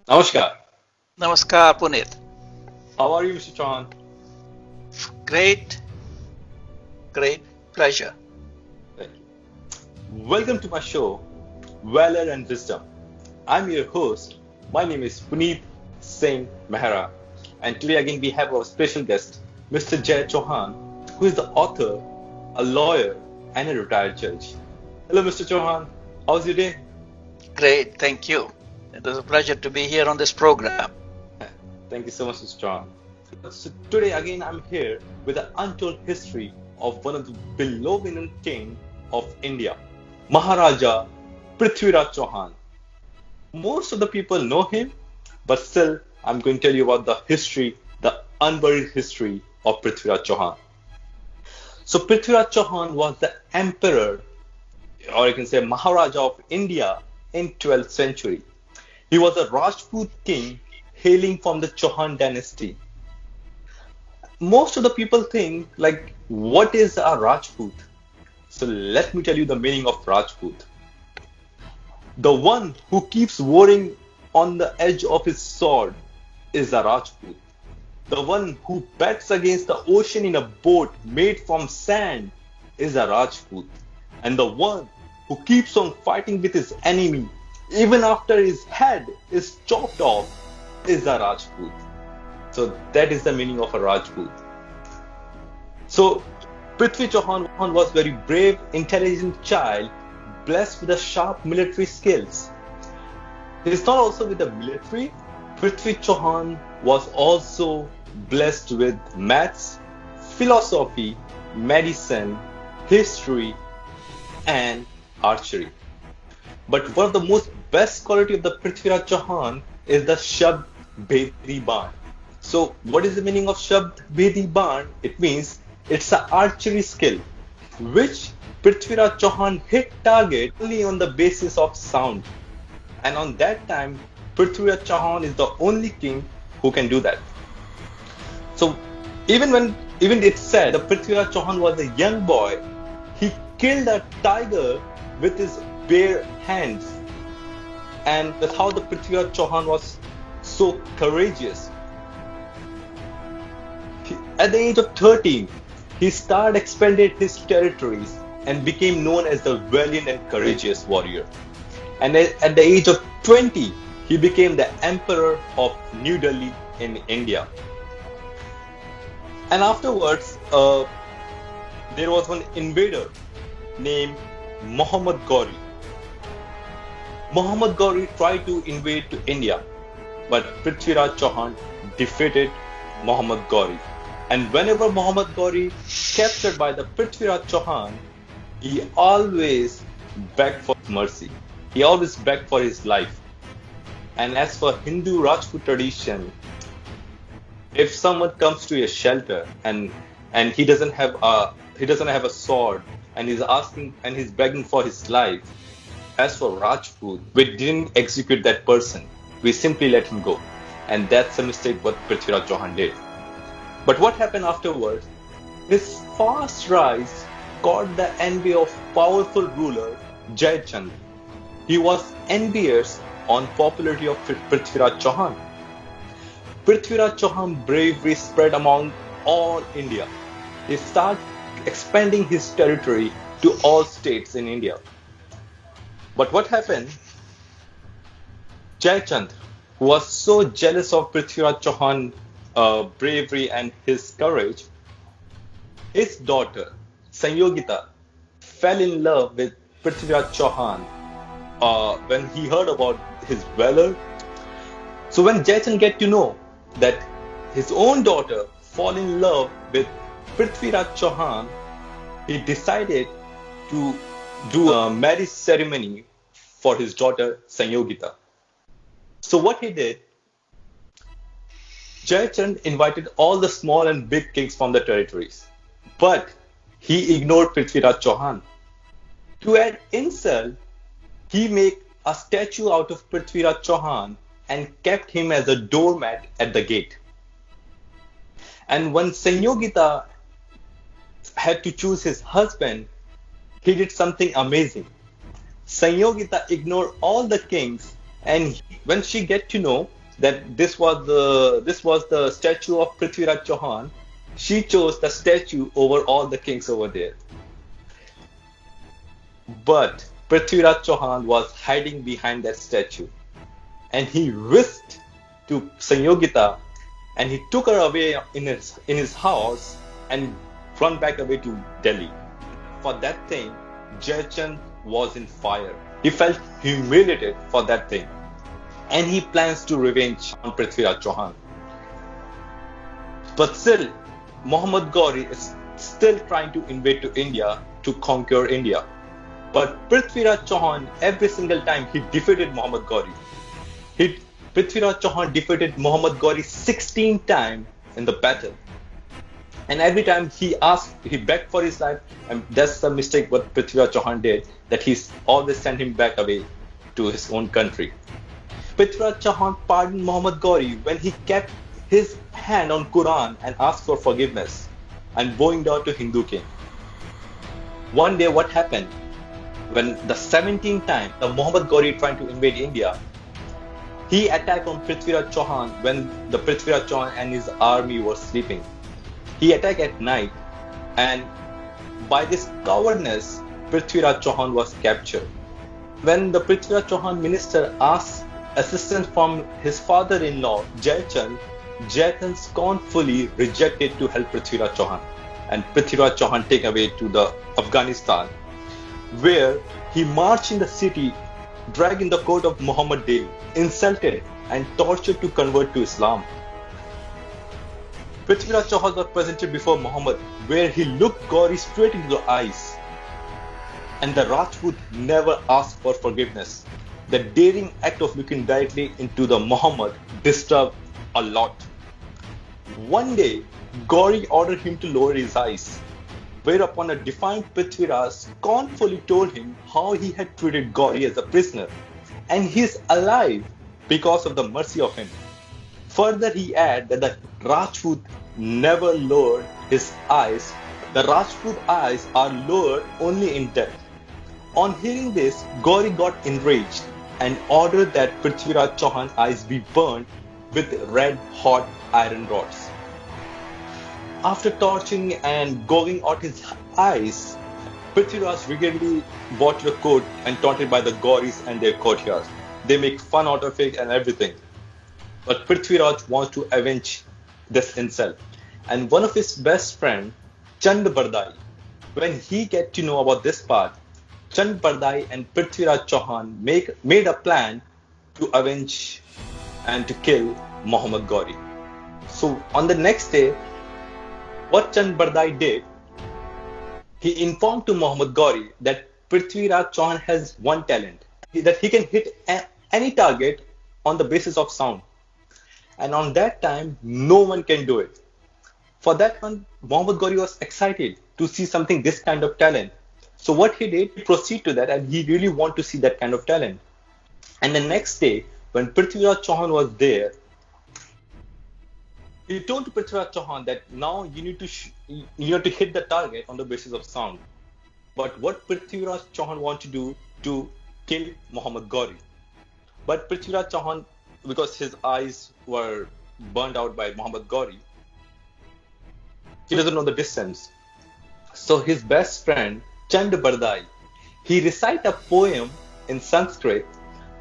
Namaskar. Namaskar, Puneet. How are you, Mr. Chauhan? Great, great pleasure. Thank you. Welcome to my show, Valor and Wisdom. I'm your host. My name is Puneet Singh Mehra, and today again we have our special guest, Mr. Jay Chauhan, who is the author, a lawyer, and a retired judge. Hello, Mr. Chauhan. How's your day? Great, thank you. It is a pleasure to be here on this program. Thank you so much, Mr. Chauhan. So today again I'm here with the untold history of one of the beloved king of India, Maharaja Prithviraj Chauhan. Most of the people know him, but still I'm going to tell you about the history, the unburied history of Prithviraj Chauhan. So Prithviraj Chauhan was the emperor, or you can say Maharaja of India in 12th century. He was a Rajput king hailing from the Chauhan dynasty. Most of the people think like, what is a Rajput? So let me tell you the meaning of Rajput. The one who keeps warring on the edge of his sword is a Rajput. The one who bets against the ocean in a boat made from sand is a Rajput. And the one who keeps on fighting with his enemy even after his head is chopped off is a Rajput. So that is the meaning of a Rajput. So Prithvi Chauhan was very brave, intelligent child, blessed with a sharp military skills. He is not also with the military. Prithvi Chauhan was also blessed with maths, philosophy, medicine, history, and archery. But one of the most best quality of the Prithviraj Chauhan is the Shabd Bhedi Ban. So what is the meaning of Shabd Bhedi Ban? It means it's an archery skill which Prithviraj Chauhan hit target only on the basis of sound. And on that time, Prithviraj Chauhan is the only king who can do that. So even it's said that Prithviraj Chauhan was a young boy, he killed a tiger with his bare hands. And that's how the Prithviraj Chauhan was so courageous. At the age of 13, he started expanded his territories and became known as the valiant and courageous warrior. And at the age of 20, he became the emperor of New Delhi in India. And afterwards, there was one invader named Muhammad Ghori. Muhammad Ghori tried to invade to India, but Prithviraj Chauhan defeated Muhammad Ghori. And whenever Muhammad Ghori captured by the Prithviraj Chauhan, he always begged for mercy. He always begged for his life. And as for Hindu Rajput tradition, if someone comes to a shelter and he doesn't have a sword and he's begging for his life, as for Rajput, we didn't execute that person. We simply let him go. And that's a mistake what Prithviraj Chauhan did. But what happened afterwards? His fast rise caught the envy of powerful ruler Jayachand. He was envious on popularity of Prithviraj Chauhan. Prithviraj Chauhan bravery spread among all India. He started expanding his territory to all states in India. But what happened? Jayachand, who was so jealous of Prithviraj Chauhan's bravery and his courage, his daughter Sanyogita fell in love with Prithviraj Chauhan when he heard about his valor. So when Jayachand get to know that his own daughter fall in love with Prithviraj Chauhan, he decided to do a marriage ceremony for his daughter Sanyogita. So what he did, Jayachand invited all the small and big kings from the territories, but he ignored Prithviraj Chauhan. To add insult, he made a statue out of Prithviraj Chauhan and kept him as a doormat at the gate. And when Sanyogita had to choose his husband, he did something amazing. Sanyogita ignored all the kings And when she get to know that this was the statue of Prithviraj Chauhan, she chose the statue over all the kings over there. But Prithviraj Chauhan was hiding behind that statue, and he whisked to Sanyogita, and he took her away in his house and run back away to Delhi. For that thing, Jayachand was in fire. He felt humiliated for that thing, and he plans to revenge on Prithviraj Chauhan. But still, Muhammad Gauri is still trying to invade to India to conquer India. But Prithviraj Chauhan, every single time he defeated Muhammad Gauri. Prithviraj Chauhan defeated Muhammad Gauri 16 times in the battle. And every time he begged for his life, and that's the mistake what Prithviraj Chauhan did, that he always sent him back away to his own country. Prithviraj Chauhan pardoned Muhammad Gauri when he kept his hand on Quran and asked for forgiveness and bowing down to Hindu king. One day what happened? When the 17th time the Muhammad Gauri trying to invade India, he attacked on Prithviraj Chauhan when the Prithviraj Chauhan and his army were sleeping. He attacked at night, and by this cowardness, Prithviraj Chauhan was captured. When the Prithviraj Chauhan minister asked assistance from his father-in-law, Jayachand, Jayachand scornfully rejected to help Prithviraj Chauhan, and Prithviraj Chauhan taken away to the Afghanistan, where he marched in the city, dragged in the court of Muhammad Day, insulted and tortured to convert to Islam. Prithviraj Chauhan was presented before Muhammad, where he looked Gauri straight into the eyes. And the Rajput never asked for forgiveness. The daring act of looking directly into the Muhammad disturbed a lot. One day, Gauri ordered him to lower his eyes, whereupon a defiant Prithviraj scornfully told him how he had treated Gauri as a prisoner, and he is alive because of the mercy of him. Further, he added that the Rajput never lowered his eyes. The Rajput eyes are lowered only in death. On hearing this, Gauri got enraged and ordered that Prithviraj Chauhan's eyes be burned with red-hot iron rods. After torturing and gouging out his eyes, Prithviraj regularly brought to the court and taunted by the Gauris and their courtiers. They make fun out of it and everything. But Prithviraj wants to avenge this insult. And one of his best friend, Chand Bardai, when he get to know about this part, Chand Bardai and Prithviraj Chauhan made a plan to avenge and to kill Muhammad Gauri. So on the next day, what Chand Bardai did, he informed to Muhammad Gauri that Prithviraj Chauhan has one talent, that he can hit any target on the basis of sound. And on that time, no one can do it. For that one, Muhammad Gauri was excited to see something this kind of talent. So what he did, he proceeded to that, and he really wanted to see that kind of talent. And the next day, when Prithviraj Chauhan was there, he told to Prithviraj Chauhan that now you need to hit the target on the basis of sound. But what Prithviraj Chauhan wanted to do to kill Muhammad Gauri. But Prithviraj Chauhan, because his eyes were burned out by Muhammad Gauri, he doesn't know the distance. So his best friend, Chand Bardai, he recited a poem in Sanskrit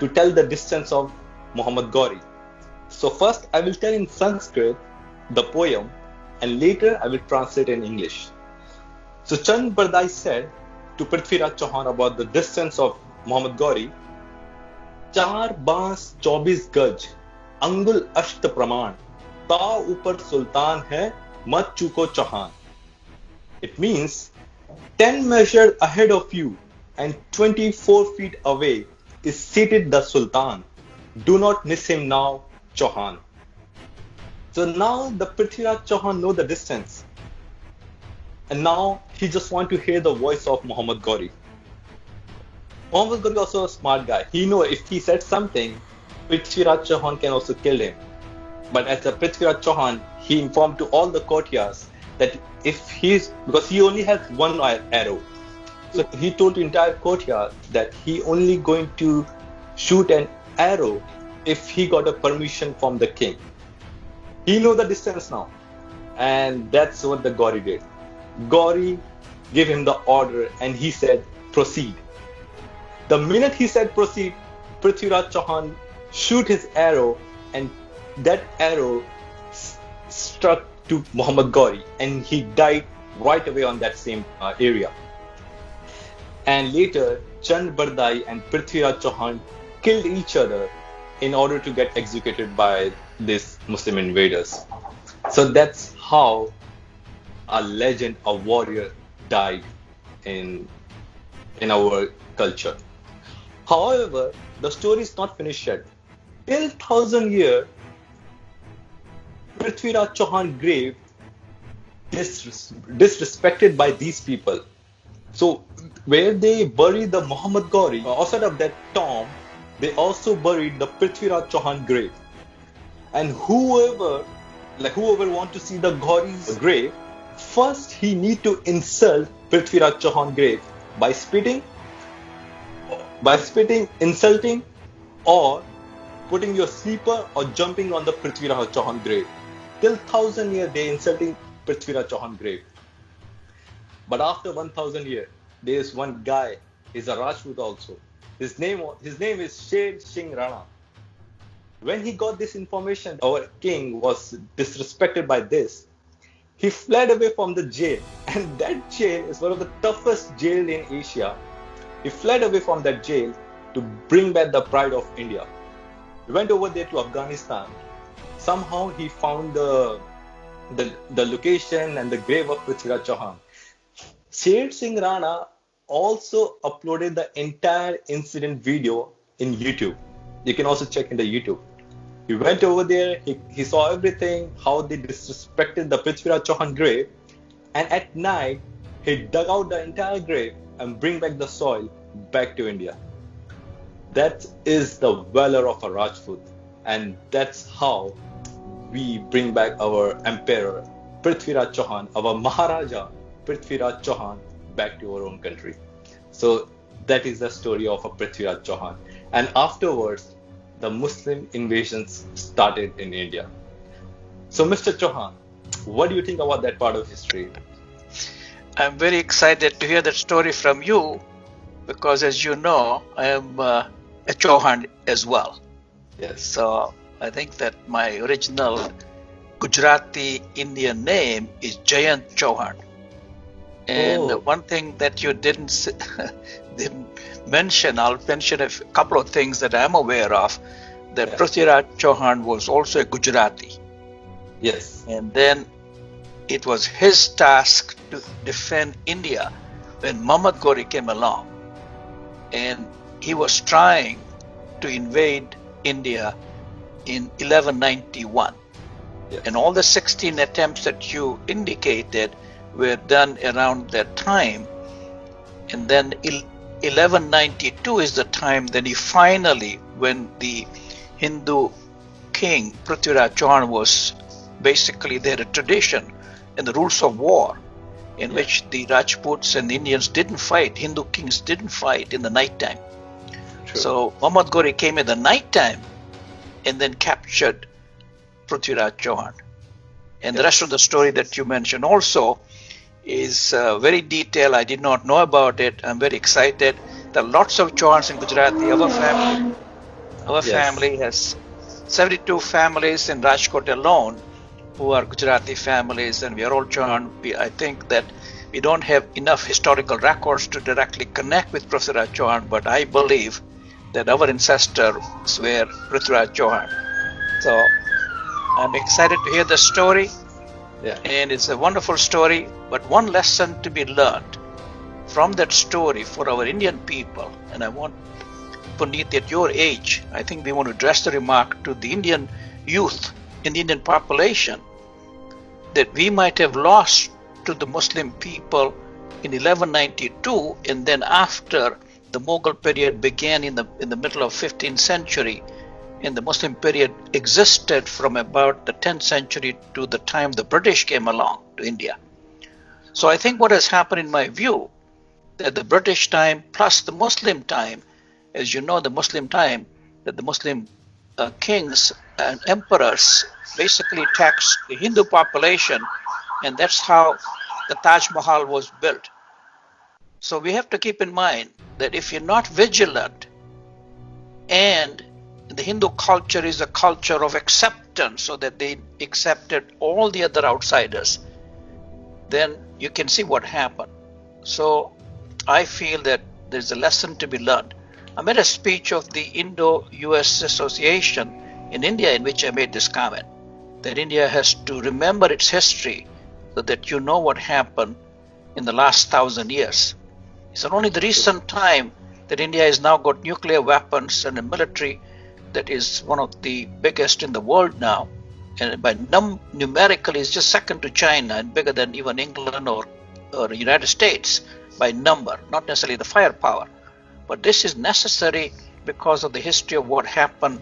to tell the distance of Muhammad Gauri. So first I will tell in Sanskrit the poem, and later I will translate in English. So Chand Bardai said to Prithviraj Chauhan about the distance of Muhammad Gauri, चार बांस 24 गज अंगुल अष्ट प्रमाण ता ऊपर सुल्तान है मत चूको Chauhan. It means 10 measures ahead of you and 24 feet away is seated the Sultan. Do not miss him now, Chauhan. So now the Prithviraj Chauhan know the distance, and now he just want to hear the voice of Muhammad Gauri. Muhammad Gauri also a smart guy. He know if he said something, Prithviraj Chauhan can also kill him. But as a Prithviraj Chauhan, he informed to all the courtiers that because he only has one arrow. So he told the entire courtyard that he only going to shoot an arrow if he got a permission from the king. He know the distance now. And that's what the Gauri did. Gauri gave him the order and he said, proceed. The minute he said proceed, Prithviraj Chauhan shoot his arrow and that arrow struck to Muhammad Gauri and he died right away on that same area. And later, Chand Bardai and Prithviraj Chauhan killed each other in order to get executed by these Muslim invaders. So that's how a legend, a warrior died in our culture. However, the story is not finished yet. Till 1000 years, Prithviraj Chauhan grave disrespected by these people. So where they buried the Muhammad Gauri, outside of that tomb, they also buried the Prithviraj Chauhan grave. And whoever want to see the Gauri's grave, first he need to insult Prithviraj Chauhan grave by spitting, insulting, or putting your sleeper or jumping on the Prithviraj Chauhan grave. Till 1000 years they insulting Prithviraj Chauhan grave. But after 1000 years, there is one guy, he's a Rajput also. His name is Sher Singh Rana. When he got this information, our king was disrespected by this. He fled away from the jail, and that jail is one of the toughest jail in Asia. He fled away from that jail to bring back the pride of India. He went over there to Afghanistan. Somehow he found the location and the grave of Prithviraj Chauhan. Sher Singh Rana also uploaded the entire incident video in YouTube. You can also check in the YouTube. He went over there, he saw everything, how they disrespected the Prithviraj Chauhan grave, and at night he dug out the entire grave and bring back the soil back to India. That is the valor of a Rajput, and that's how we bring back our emperor Prithviraj Chauhan, our Maharaja Prithiviraj Chauhan back to our own country. So that is the story of a Prithviraj Chauhan. And afterwards, the Muslim invasions started in India. So Mr. Chauhan, what do you think about that part of history? I'm very excited to hear that story from you because, as you know, I am a Chauhan as well. Yes. So I think that my original Gujarati Indian name is Jayant Chauhan. And one thing that you didn't mention, I'll mention a couple of things that I'm aware of, that Prithviraj Chauhan was also a Gujarati. Yes. And then it was his task to defend India when Muhammad Gauri came along. And he was trying to invade India in 1191. Yes. And all the 16 attempts that you indicated were done around that time. And then 1192 is the time that he finally, when the Hindu king Prithviraj Chauhan was basically, they had a tradition and the rules of war in which the Rajputs and the Indians didn't fight, Hindu kings didn't fight in the night time. True. So Muhammad Gauri came in the night time and then captured Prithviraj Chauhan. And the rest of the story that you mentioned also is very detailed. I did not know about it. I'm very excited. There are lots of Chauhans in Gujarati. Our family has 72 families in Rajkot alone who are Gujarati families, and we are all Chauhan. I think that we don't have enough historical records to directly connect with Prithviraj Chauhan, but I believe that our ancestors were Prithviraj Chauhan. So I'm excited to hear the story. Yeah. And it's a wonderful story, but one lesson to be learned from that story for our Indian people, and I want, Puneet, at your age, I think we want to address the remark to the Indian youth in the Indian population that we might have lost to the Muslim people in 1192, and then after the Mughal period began in the middle of 15th century, and the Muslim period existed from about the 10th century to the time the British came along to India. So I think what has happened in my view, that the British time plus the Muslim time, as you know, the Muslim time that the Muslim kings and emperors basically taxed the Hindu population, and that's how the Taj Mahal was built. So we have to keep in mind that if you're not vigilant, and the Hindu culture is a culture of acceptance, so that they accepted all the other outsiders, then you can see what happened. So I feel that there's a lesson to be learned. I made a speech of the Indo-US Association in India in which I made this comment, that India has to remember its history so that you know what happened in the last 1,000 years. It's only the recent time that India has now got nuclear weapons and a military that is one of the biggest in the world now. And by numerically, it's just second to China and bigger than even England or the United States by number, not necessarily the firepower. But this is necessary because of the history of what happened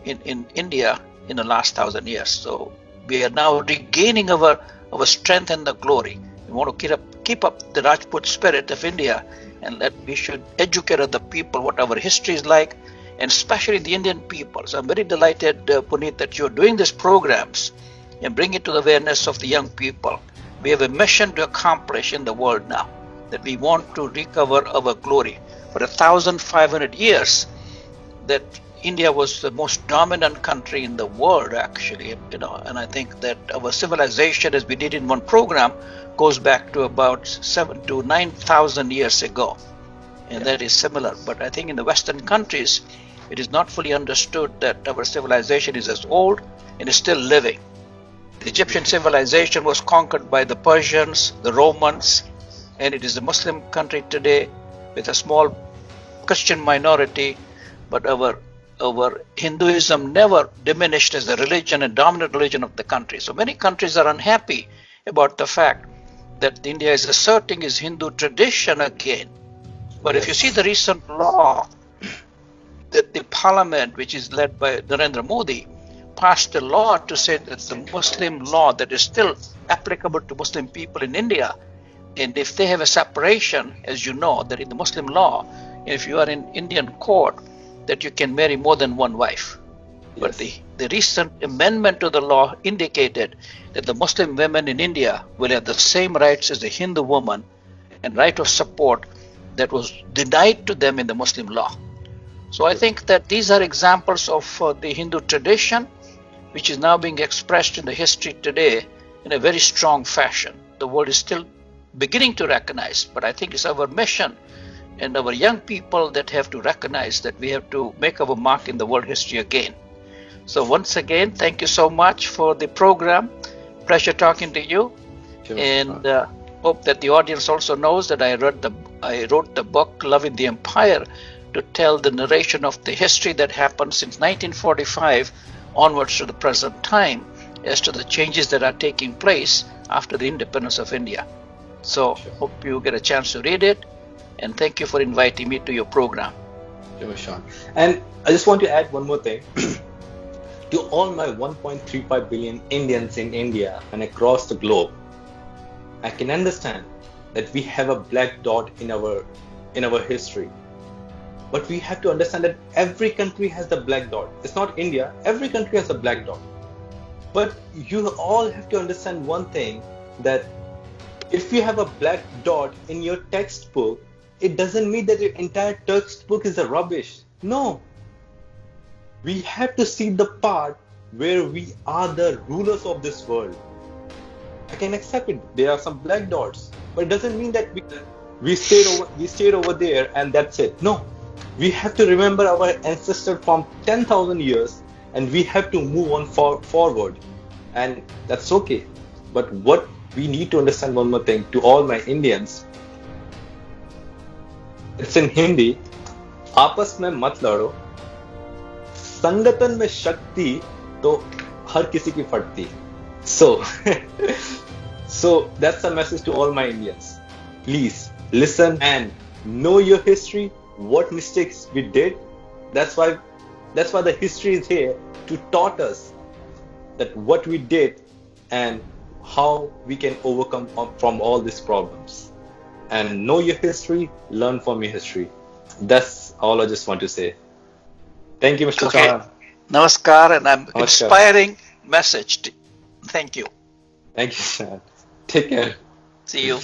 in India in the last 1,000 years. So we are now regaining our strength and the glory. We want to keep up the Rajput spirit of India, and that we should educate other people what our history is like, and especially the Indian people. So I'm very delighted, Puneet, that you're doing these programs and bring it to the awareness of the young people. We have a mission to accomplish in the world now, that we want to recover our glory. For 1,500 years, that India was the most dominant country in the world, actually, and I think that our civilization, as we did in one program, goes back to about 7,000 to 9,000 years ago, and that is similar. But I think in the Western countries, it is not fully understood that our civilization is as old and is still living. The Egyptian civilization was conquered by the Persians, the Romans, and it is a Muslim country today with a small Christian minority, but our Hinduism never diminished as a religion and dominant religion of the country. So many countries are unhappy about the fact that India is asserting its Hindu tradition again. But if you see the recent law, that the parliament, which is led by Narendra Modi, passed a law to say that the Muslim law that is still applicable to Muslim people in India, and if they have a separation, as you know, that in the Muslim law, if you are in Indian court, that you can marry more than one wife. Yes. But the recent amendment to the law indicated that the Muslim women in India will have the same rights as the Hindu woman, and right of support that was denied to them in the Muslim law. So I think that these are examples of the Hindu tradition, which is now being expressed in the history today in a very strong fashion. The world is still beginning to recognize, but I think it's our mission and our young people that have to recognize that we have to make our mark in the world history again. So once again, thank you so much for the program. Pleasure talking to you. Sure. And hope that the audience also knows that I wrote the book Loving the Empire to tell the narration of the history that happened since 1945 onwards to the present time as to the changes that are taking place after the independence of India. So hope you get a chance to read it, and thank you for inviting me to your program. Sure, Sean. And I just want to add one more thing. To all my 1.35 billion Indians in India and across the globe, I can understand that we have a black dot in our history. But we have to understand that every country has the black dot. It's not India. Every country has a black dot. But you all have to understand one thing, that if you have a black dot in your textbook, it doesn't mean that your entire textbook is a rubbish. No. We have to see the part where we are the rulers of this world. I can accept it. There are some black dots, but it doesn't mean that we stayed over there and that's it. No. We have to remember our ancestors from 10,000 years, and we have to move on forward, and that's okay. But what we need to understand one more thing, to all my Indians, it's in Hindi, आपस में मत लड़ो, संगठन में शक्ति तो हर किसी की फटती. So that's the message to all my Indians. Please listen and know your history, what mistakes we did. That's why the history is here to taught us that what we did and how we can overcome from all these problems. And know your history, learn from your history. That's all I just want to say. Thank you, Mr. Okay. Chauhan. Namaskar, and I'm Namaskar. inspiring message. Thank you. Thank you, sir. Take care. See you.